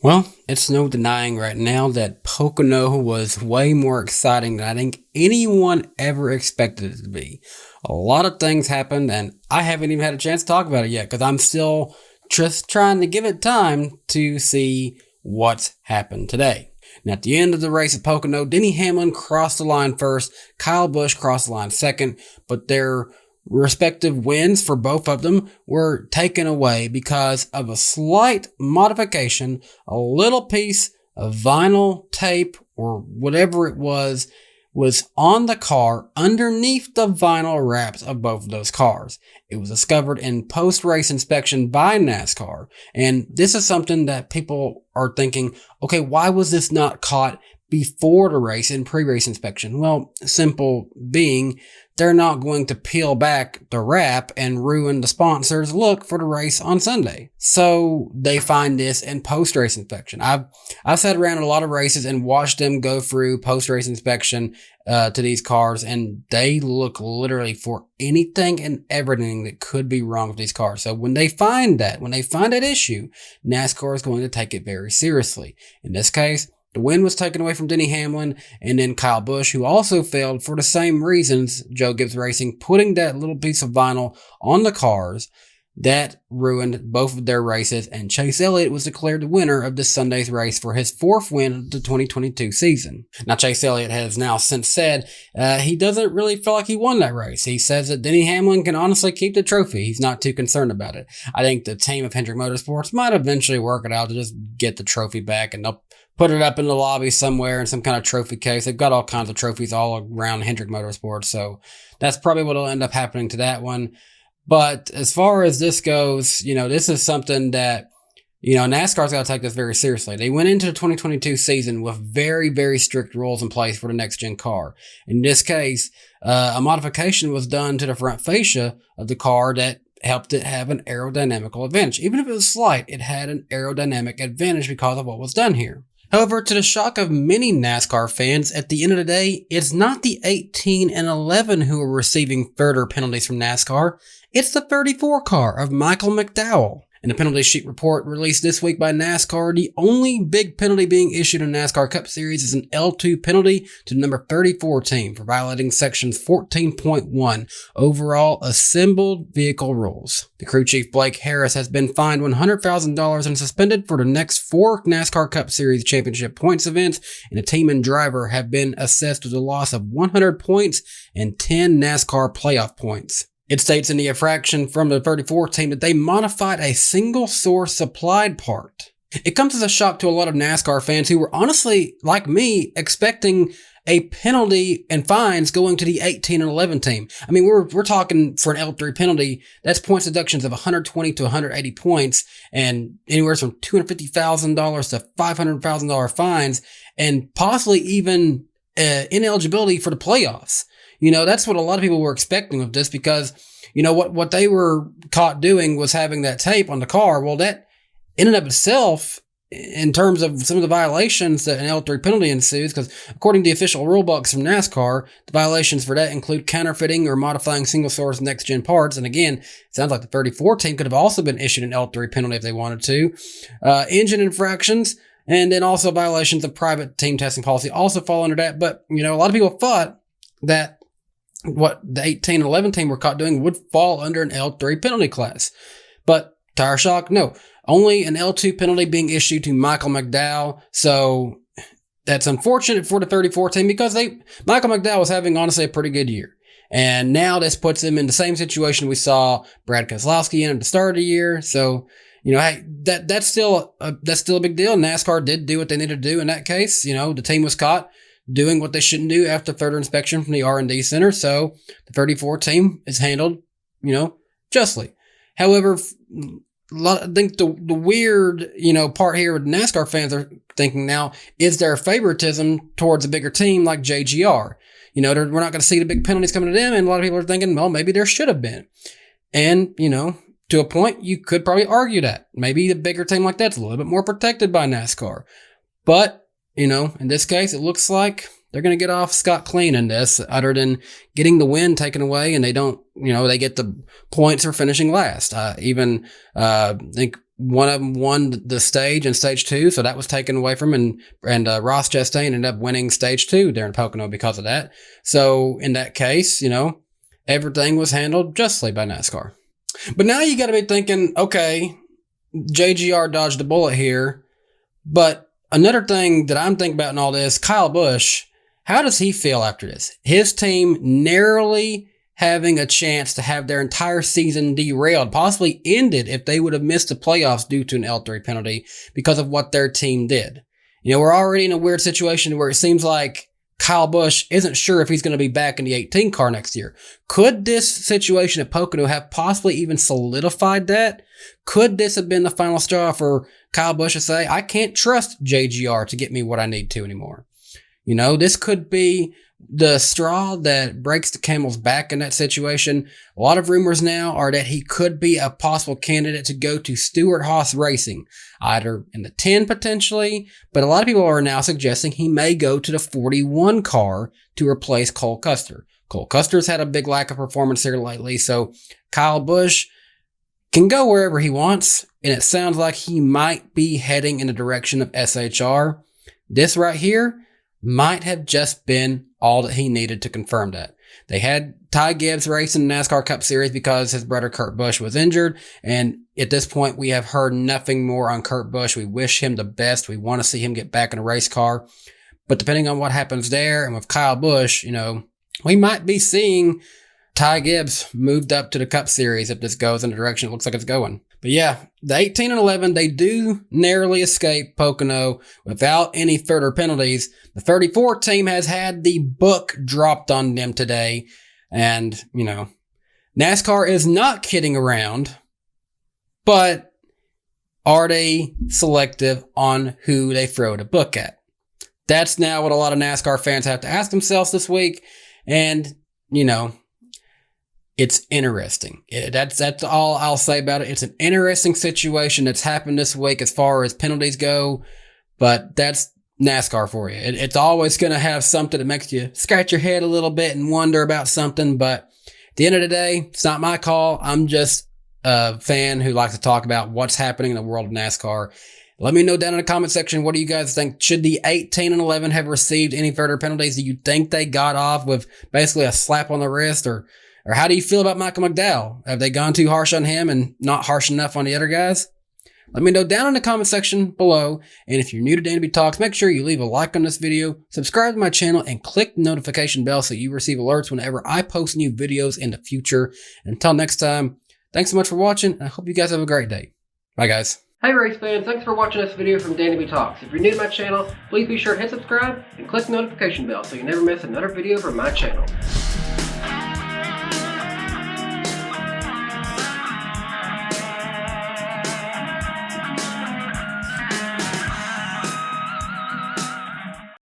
Well, it's no denying right now that Pocono was way more exciting than I think anyone ever expected it to be. A lot of things happened, and I haven't even had a chance to talk about it yet because I'm still just trying to give it time to see what's happened today. Now, at the end of the race at Pocono, Denny Hamlin crossed the line first, Kyle Busch crossed the line second, but their respective wins for both of them were taken away because of a slight modification, a little piece of vinyl tape or whatever it was on the car underneath the vinyl wraps of both of those cars. It was discovered in post-race inspection by NASCAR. And this is something that people are thinking, okay, why was this not caught before the race in pre-race inspection? Well, simple being, they're not going to peel back the wrap and ruin the sponsor's look for the race on Sunday. So they find this in post-race inspection. I've sat around a lot of races and watched them go through post-race inspection to these cars, and they look literally for anything and everything that could be wrong with these cars. So when they find that issue, NASCAR is going to take it very seriously. In this case, the win was taken away from Denny Hamlin and then Kyle Busch, who also failed for the same reasons, Joe Gibbs Racing, putting that little piece of vinyl on the cars. That ruined both of their races, and Chase Elliott was declared the winner of this Sunday's race for his fourth win of the 2022 season. Now, Chase Elliott has now since said he doesn't really feel like he won that race. He says that Denny Hamlin can honestly keep the trophy. He's not too concerned about it. I think the team of Hendrick Motorsports might eventually work it out to just get the trophy back, and they'll put it up in the lobby somewhere in some kind of trophy case. They've got all kinds of trophies all around Hendrick Motorsports, so that's probably what will end up happening to that one. But as far as this goes, this is something that, NASCAR's got to take this very seriously. They went into the 2022 season with very, very strict rules in place for the next-gen car. In this case, a modification was done to the front fascia of the car that helped it have an aerodynamical advantage. Even if it was slight, it had an aerodynamic advantage because of what was done here. However, to the shock of many NASCAR fans, at the end of the day, it's not the 18 and 11 who are receiving further penalties from NASCAR. It's the 34 car of Michael McDowell. In the penalty sheet report released this week by NASCAR, the only big penalty being issued in NASCAR Cup Series is an L2 penalty to the number 34 team for violating section 14.1 overall assembled vehicle rules. The crew chief Blake Harris has been fined $100,000 and suspended for the next 4 NASCAR Cup Series championship points events, and the team and driver have been assessed with a loss of 100 points and 10 NASCAR playoff points. It states in the infraction from the 34 team that they modified a single source supplied part. It comes as a shock to a lot of NASCAR fans who were honestly, like me, expecting a penalty and fines going to the 18 and 11 team. I mean, we're talking for an L3 penalty, that's points deductions of 120 to 180 points and anywhere from $250,000 to $500,000 fines and possibly even ineligibility for the playoffs. That's what a lot of people were expecting with this because, what they were caught doing was having that tape on the car. Well, that in and of itself, in terms of some of the violations that an L3 penalty ensues, because according to the official rule books from NASCAR, the violations for that include counterfeiting or modifying single source next-gen parts. And again, it sounds like the 34 team could have also been issued an L3 penalty if they wanted to. Engine infractions, and then also violations of private team testing policy also fall under that. But, a lot of people thought that what the 18 and 11 team were caught doing would fall under an L3 penalty class. But to our shock, no. Only an L2 penalty being issued to Michael McDowell. So that's unfortunate for the 34 team because Michael McDowell was having, honestly, a pretty good year. And now this puts him in the same situation we saw Brad Keselowski in at the start of the year. So, hey, that's still a big deal. NASCAR did do what they needed to do in that case. The team was caught doing what they shouldn't do after further inspection from the R&D center. So the 34 team is handled, justly. However, I think the weird, part here with NASCAR fans are thinking now, is there favoritism towards a bigger team like JGR? We're not going to see the big penalties coming to them. And a lot of people are thinking, well, maybe there should have been. And, to a point, you could probably argue that maybe the bigger team like that's a little bit more protected by NASCAR. But, in this case, it looks like they're going to get off scot-clean in this, other than getting the win taken away, and they don't, they get the points for finishing last. I think one of them won the stage in stage 2, so that was taken away from him, and Ross Chastain ended up winning stage 2 there in Pocono because of that. So in that case, everything was handled justly by NASCAR. But now you got to be thinking, okay, JGR dodged a bullet here, but another thing that I'm thinking about in all this, Kyle Busch, how does he feel after this? His team narrowly having a chance to have their entire season derailed, possibly ended if they would have missed the playoffs due to an L3 penalty because of what their team did. We're already in a weird situation where it seems like Kyle Busch isn't sure if he's going to be back in the 18 car next year. Could this situation at Pocono have possibly even solidified that? Could this have been the final straw for Kyle Busch to say, I can't trust JGR to get me what I need to anymore? This could be the straw that breaks the camel's back in that situation. A lot of rumors now are that he could be a possible candidate to go to Stewart-Haas Racing, either in the 10 potentially, but a lot of people are now suggesting he may go to the 41 car to replace Cole Custer. Cole Custer's had a big lack of performance here lately, so Kyle Busch can go wherever he wants, and it sounds like he might be heading in the direction of SHR. This right here might have just been all that he needed to confirm that. They had Ty Gibbs racing the NASCAR Cup Series because his brother Kurt Busch was injured, and at this point we have heard nothing more on Kurt Busch. We wish him the best. We want to see him get back in a race car, but depending on what happens there and with Kyle Busch, we might be seeing Ty Gibbs moved up to the Cup Series if this goes in the direction it looks like it's going. But yeah, the 18 and 11, they do narrowly escape Pocono without any further penalties. The 34 team has had the book dropped on them today. And, NASCAR is not kidding around, but are they selective on who they throw the book at? That's now what a lot of NASCAR fans have to ask themselves this week. And, it's interesting. That's all I'll say about it. It's an interesting situation that's happened this week as far as penalties go, but that's NASCAR for you. It's always going to have something that makes you scratch your head a little bit and wonder about something, but at the end of the day, it's not my call. I'm just a fan who likes to talk about what's happening in the world of NASCAR. Let me know down in the comment section, what do you guys think? Should the 18 and 11 have received any further penalties? Do you think they got off with basically a slap on the wrist, or how do you feel about Michael McDowell? Have they gone too harsh on him and not harsh enough on the other guys? Let me know down in the comment section below. And if you're new to DannyBTalks, make sure you leave a like on this video, subscribe to my channel, and click the notification bell so you receive alerts whenever I post new videos in the future. Until next time, thanks so much for watching, and I hope you guys have a great day. Bye, guys. Hey race fans, thanks for watching this video from DannyBTalks. If you're new to my channel, please be sure to hit subscribe and click the notification bell so you never miss another video from my channel.